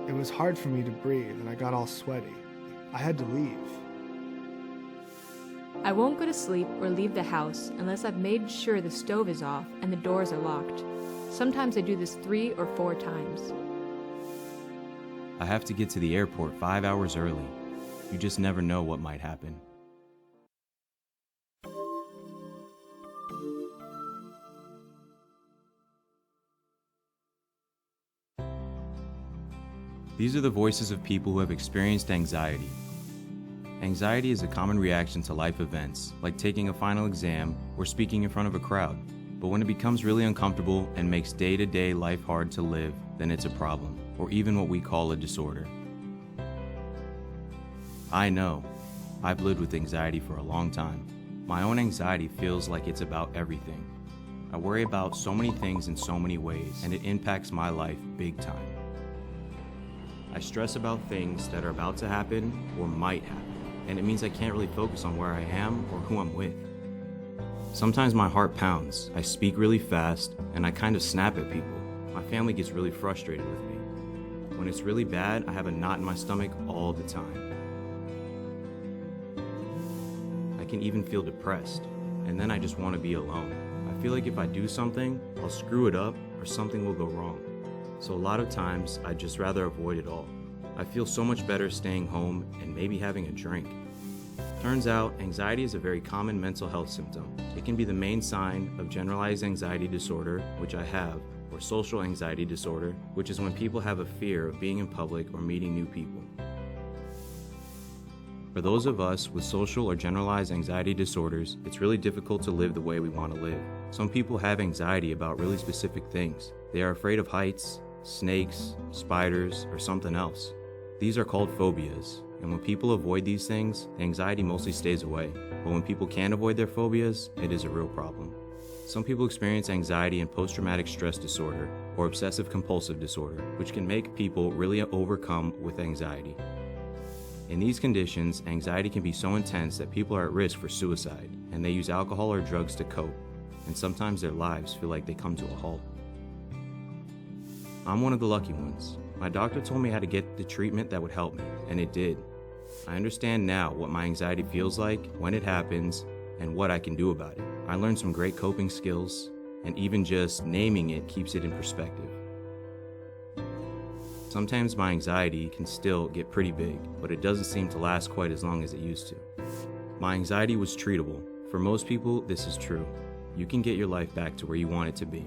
It was hard for me to breathe, and I got all sweaty. I had to leave. I won't go to sleep or leave the house unless I've made sure the stove is off and the doors are locked. Sometimes I do this 3 or 4 times. I have to get to the airport 5 hours early. You just never know what might happen. These are the voices of people who have experienced anxiety. Anxiety is a common reaction to life events, like taking a final exam or speaking in front of a crowd. But when it becomes really uncomfortable and makes day-to-day life hard to live, then it's a problem, or even what we call a disorder. I know. I've lived with anxiety for a long time. My own anxiety feels like it's about everything. I worry about so many things in so many ways, and it impacts my life big time. I stress about things that are about to happen or might happen, and it means I can't really focus on where I am or who I'm with. Sometimes my heart pounds, I speak really fast, and I kind of snap at people. My family gets really frustrated with me. When it's really bad, I have a knot in my stomach all the time. I can even feel depressed, and then I just want to be alone. I feel like if I do something, I'll screw it up or something will go wrong. So a lot of times, I'd just rather avoid it all. I feel so much better staying home and maybe having a drink. Turns out, anxiety is a very common mental health symptom. It can be the main sign of generalized anxiety disorder, which I have, or social anxiety disorder, which is when people have a fear of being in public or meeting new people. For those of us with social or generalized anxiety disorders, it's really difficult to live the way we want to live. Some people have anxiety about really specific things. They are afraid of heights, snakes, spiders, or something else. These are called phobias, and when people avoid these things, the anxiety mostly stays away. But when people can't avoid their phobias, it is a real problem. Some people experience anxiety and post-traumatic stress disorder, or obsessive-compulsive disorder, which can make people really overcome with anxiety. In these conditions, anxiety can be so intense that people are at risk for suicide, and they use alcohol or drugs to cope, and sometimes their lives feel like they come to a halt. I'm one of the lucky ones. My doctor told me how to get the treatment that would help me, and it did. I understand now what my anxiety feels like, when it happens, and what I can do about it. I learned some great coping skills, and even just naming it keeps it in perspective. Sometimes my anxiety can still get pretty big, but it doesn't seem to last quite as long as it used to. My anxiety was treatable. For most people, this is true. You can get your life back to where you want it to be.